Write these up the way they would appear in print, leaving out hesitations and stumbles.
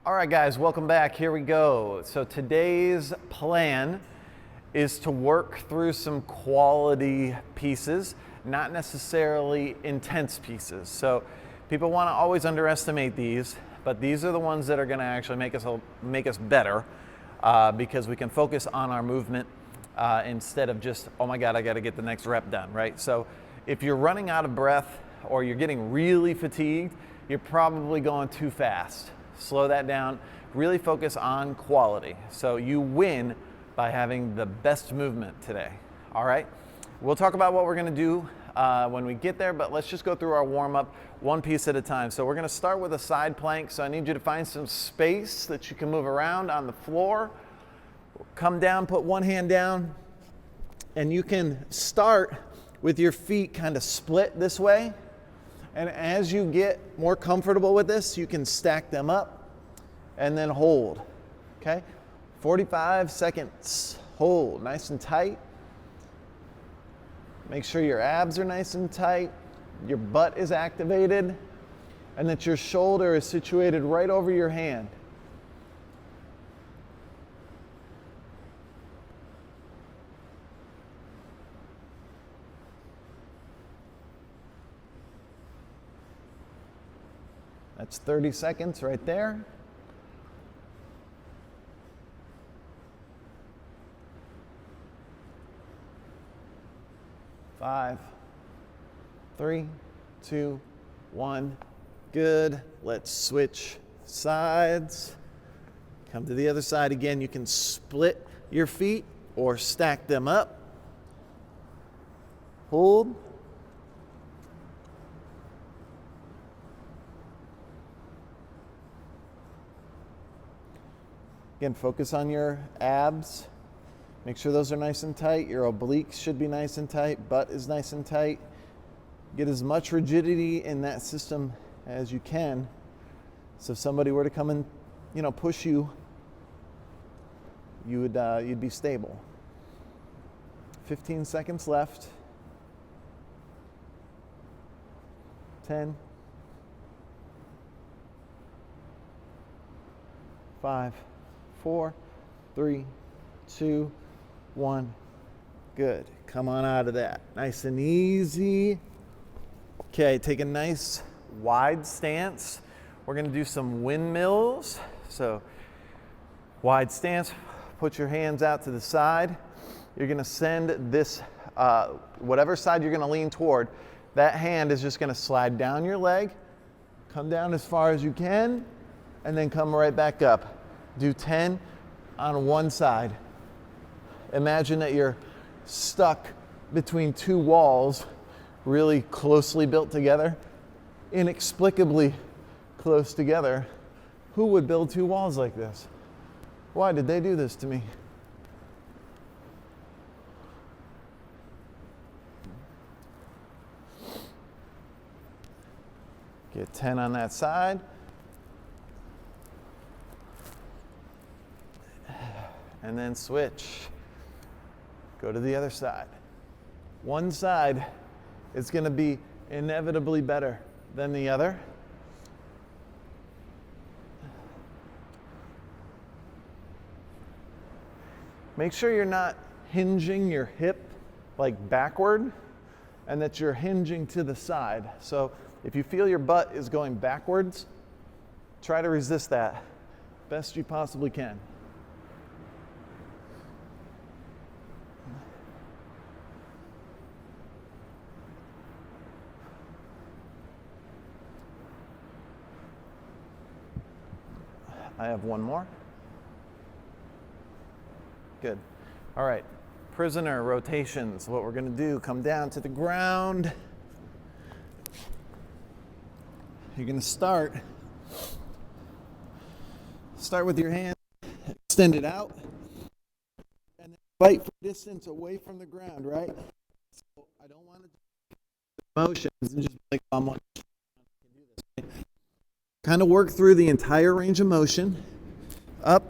All right, guys, welcome back. Here we go. So today's plan is to work through some quality pieces, not necessarily intense pieces. So people want to always underestimate these, but these are the ones that are going to actually make us better because we can focus on our movement instead of just, oh my God, I got to get the next rep done, right? So if you're running out of breath or you're getting really fatigued, you're probably going too fast. Slow that down, really focus on quality. So you win by having the best movement today, all right? We'll talk about what we're gonna do when we get there, but let's just go through our warm-up one piece at a time. So we're gonna start with a side plank, so I need you to find some space that you can move around on the floor. Come down, put one hand down, and you can start with your feet kind of split this way. And as you get more comfortable with this, you can stack them up and then hold, okay? 45 seconds, hold, nice and tight. Make sure your abs are nice and tight, your butt is activated, and that your shoulder is situated right over your hand. That's 30 seconds right there. Five, 3, 2, 1. Good. Let's switch sides. Come to the other side again. You can split your feet or stack them up. Hold. Again, focus on your abs. Make sure those are nice and tight. Your obliques should be nice and tight. Butt is nice and tight. Get as much rigidity in that system as you can. So if somebody were to come and, push you, you'd be stable. 15 seconds left. 10. 5, 4, 3, 2, 1. Good. Come on out of that. Nice and easy. Okay, take a nice wide stance. We're going to do some windmills. So, wide stance. Put your hands out to the side. You're going to send this, whatever side you're going to lean toward, that hand is just going to slide down your leg, come down as far as you can, and then come right back up. Do 10 on one side. Imagine that you're stuck between two walls, really closely built together, inexplicably close together. Who would build two walls like this? Why did they do this to me? Get 10 on that side. And then switch. Go to the other side. One side is going to be inevitably better than the other. Make sure you're not hinging your hip like backward and that you're hinging to the side. So if you feel your butt is going backwards, try to resist that best you possibly can. I have one more. Good. All right. Prisoner rotations. What we're going to do, come down to the ground. You're going to start with your hand extended out and then fight for distance away from the ground, right? So I don't want to do motions and just be like, oh, I'm can do this. Right? Kind of work through the entire range of motion. Up,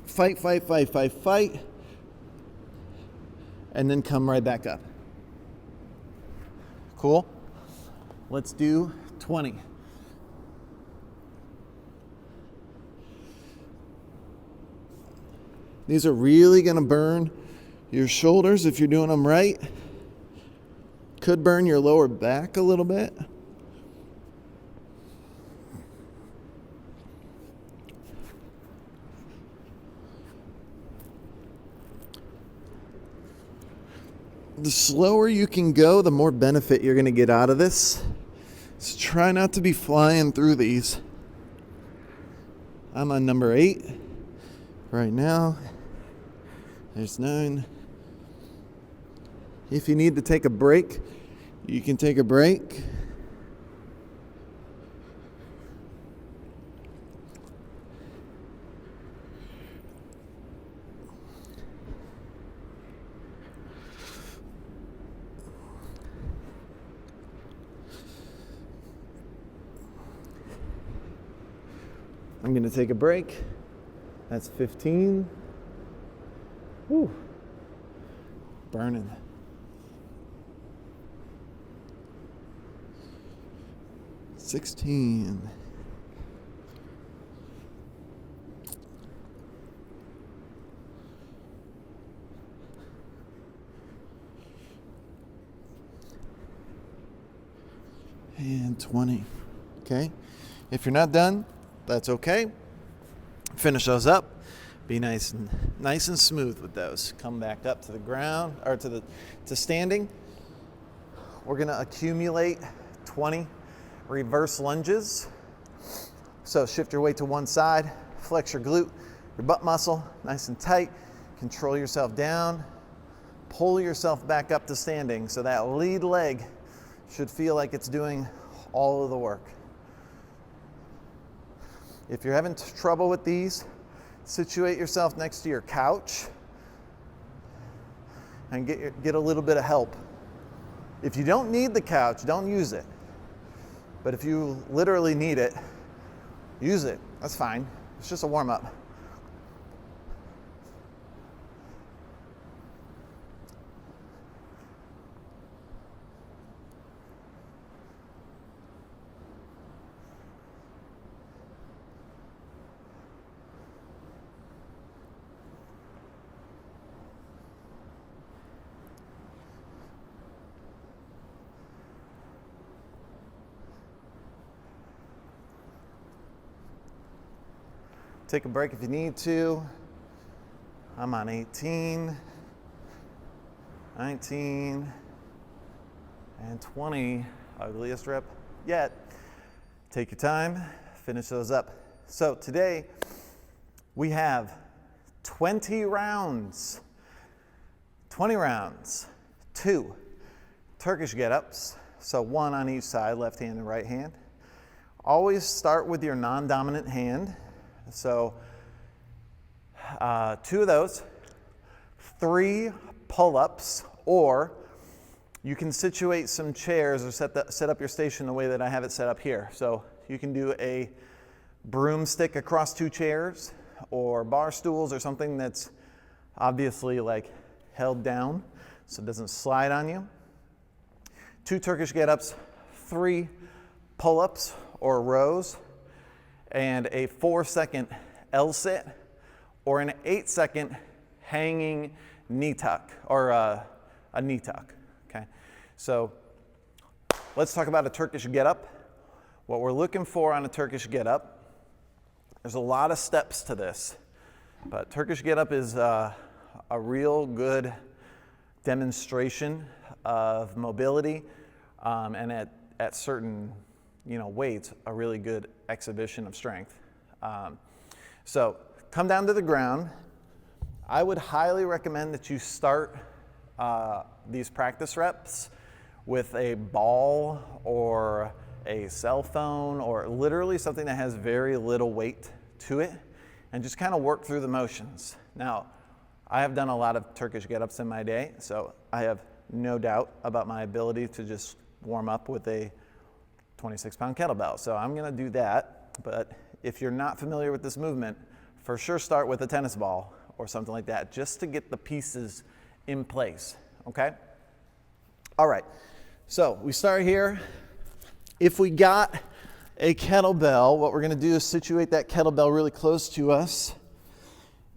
fight, fight, fight, fight, fight, and then come right back up. Cool? Let's do 20. These are really going to burn your shoulders if you're doing them right. Could burn your lower back a little bit. The slower you can go, the more benefit you're going to get out of this. So try not to be flying through these. I'm on number 8 right now. There's 9. If you need to take a break, you can take a break. I'm going to take a break. That's 15. Whew. Burning. $16. And 20. Okay. If you're not done, that's okay. Finish those up. Be nice and smooth with those. Come back up to the ground or to standing. We're gonna accumulate 20 reverse lunges. So shift your weight to one side, flex your glute, your butt muscle, nice and tight. Control yourself down. Pull yourself back up to standing. So that lead leg should feel like it's doing all of the work. If you're having trouble with these, situate yourself next to your couch and get a little bit of help. If you don't need the couch, don't use it. But if you literally need it, use it. That's fine. It's just a warm-up. Take a break if you need to. I'm on 18, 19, and 20. Ugliest rep yet. Take your time, finish those up. So today we have 20 rounds. 20 rounds. 2 Turkish get-ups. So 1 on each side, left hand and right hand. Always start with your non-dominant hand. So 2 of those, 3 pull-ups, or you can situate some chairs or set up your station the way that I have it set up here. So you can do a broomstick across 2 chairs or bar stools or something that's obviously like held down so it doesn't slide on you. 2 Turkish get-ups, 3 pull-ups or rows, and a 4-second L-sit or an 8-second hanging knee tuck or a knee tuck. Okay, so let's talk about a Turkish get-up. What we're looking for on a Turkish get-up, there's a lot of steps to this, but Turkish get-up is a real good demonstration of mobility, and at certain weights, a really good exhibition of strength. So come down to the ground. I would highly recommend that you start these practice reps with a ball or a cell phone or literally something that has very little weight to it, and just kind of work through the motions. Now, I have done a lot of Turkish get-ups in my day, so I have no doubt about my ability to just warm up with a 26-pound kettlebell. So I'm going to do that, but if you're not familiar with this movement, for sure start with a tennis ball or something like that, just to get the pieces in place, okay? All right, so we start here. If we got a kettlebell, what we're going to do is situate that kettlebell really close to us,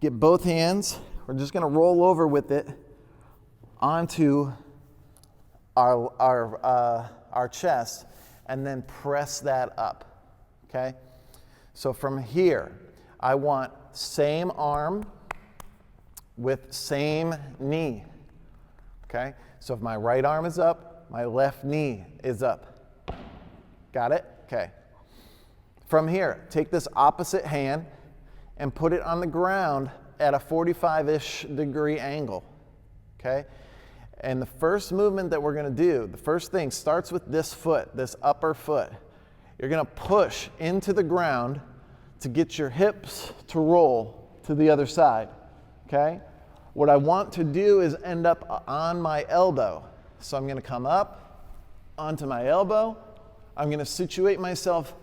Get both hands. We're just going to roll over with it onto our chest and then press that up, okay? So from here, I want same arm with same knee, okay? So if my right arm is up, my left knee is up. Got it? Okay. From here, take this opposite hand and put it on the ground at a 45-ish degree angle, okay? And the first movement that we're gonna do, the first thing starts with this foot, this upper foot. You're gonna push into the ground to get your hips to roll to the other side, okay? What I want to do is end up on my elbow. So I'm gonna come up onto my elbow. I'm gonna situate myself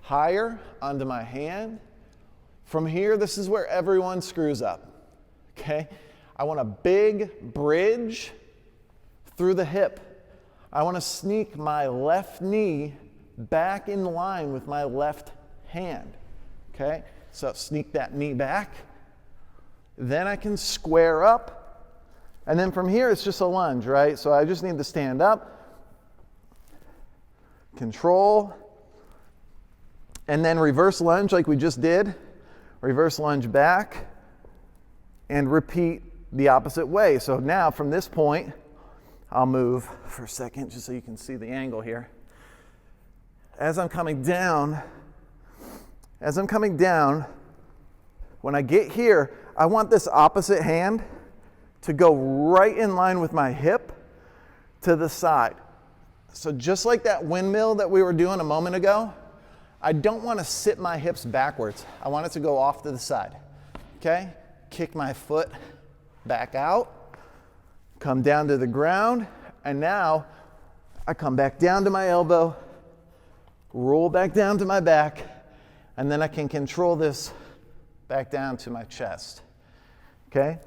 higher onto my hand. From here, this is where everyone screws up, okay? I want a big bridge through the hip. I want to sneak my left knee back in line with my left hand, okay? So sneak that knee back. Then I can square up. And then from here, it's just a lunge, right? So I just need to stand up, control, and then reverse lunge like we just did. Reverse lunge back, and repeat the opposite way. So now from this point, I'll move for a second just so you can see the angle here. As I'm coming down, when I get here, I want this opposite hand to go right in line with my hip to the side. So just like that windmill that we were doing a moment ago, I don't want to sit my hips backwards. I want it to go off to the side, okay? Kick my foot back out, come down to the ground, and now I come back down to my elbow, roll back down to my back, and then I can control this back down to my chest, okay?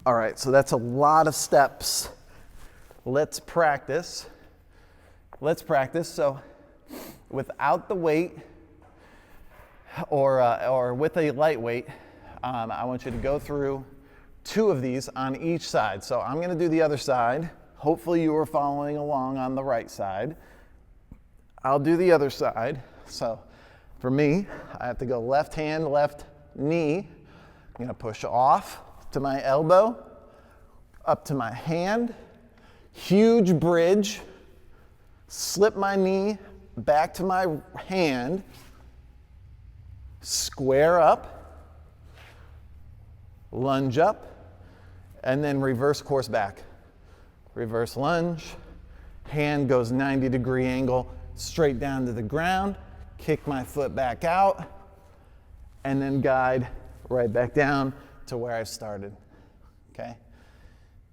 All right, so that's a lot of steps. Let's practice. So without the weight or with a light weight, I want you to go through 2 of these on each side. So I'm going to do the other side. Hopefully you were following along on the right side. I'll do the other side. So for me, I have to go left hand, left knee. I'm going to push off to my elbow, up to my hand, huge bridge, slip my knee back to my hand, square up, lunge up, and then reverse course back. Reverse lunge, hand goes 90-degree angle straight down to the ground, kick my foot back out, and then guide right back down to where I started, okay?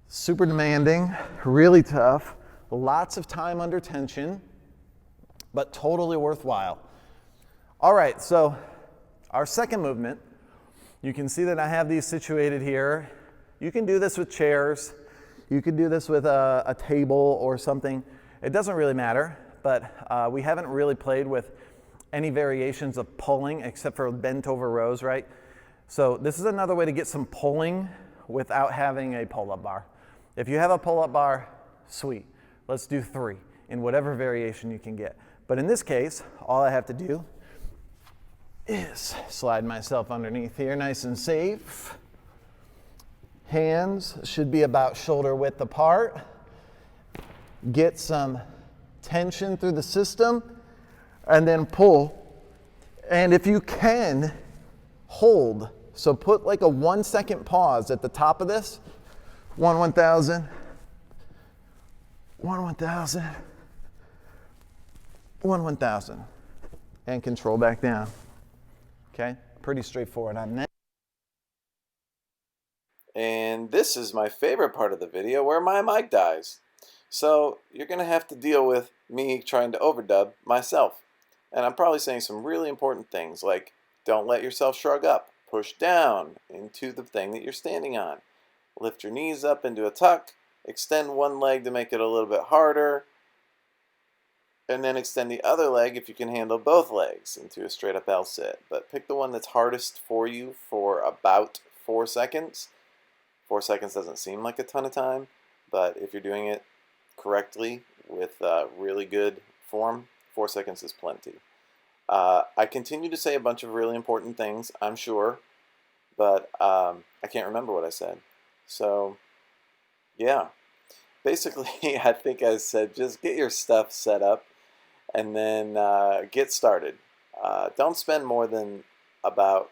Super demanding, really tough, lots of time under tension, but totally worthwhile. All right, so our second movement, you can see that I have these situated here. You can do this with chairs. You could do this with a table or something. It doesn't really matter, but we haven't really played with any variations of pulling except for bent over rows, right? So this is another way to get some pulling without having a pull-up bar. If you have a pull-up bar, sweet. Let's do 3 in whatever variation you can get. But in this case, all I have to do is slide myself underneath here nice and safe. Hands should be about shoulder width apart. Get some tension through the system and then pull. And if you can, hold. So put like a 1-second pause at the top of this. 1 1,000. 1 1,000. 1 1,000. And control back down. Okay? Pretty straightforward on that. And this is my favorite part of the video where my mic dies. So you're going to have to deal with me trying to overdub myself. And I'm probably saying some really important things like don't let yourself shrug up. Push down into the thing that you're standing on. Lift your knees up into a tuck. Extend one leg to make it a little bit harder. and then extend the other leg if you can handle both legs into a straight up L sit. But pick the one that's hardest for you for about 4 seconds. 4 seconds doesn't seem like a ton of time, but if you're doing it correctly with really good form, 4 seconds is plenty. I continue to say a bunch of really important things, I'm sure, but I can't remember what I said. So, yeah. Basically, I think I said just get your stuff set up and then get started. Don't spend more than about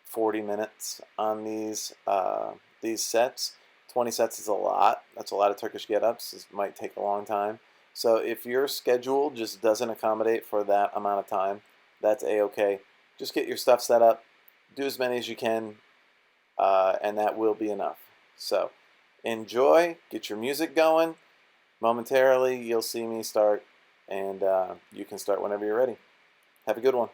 40 minutes on these sets. 20 sets is a lot. That's a lot of Turkish get-ups. This might take a long time. So if your schedule just doesn't accommodate for that amount of time, that's a-okay. Just get your stuff set up, do as many as you can, and that will be enough. So enjoy, get your music going. Momentarily, you'll see me start, and you can start whenever you're ready. Have a good one.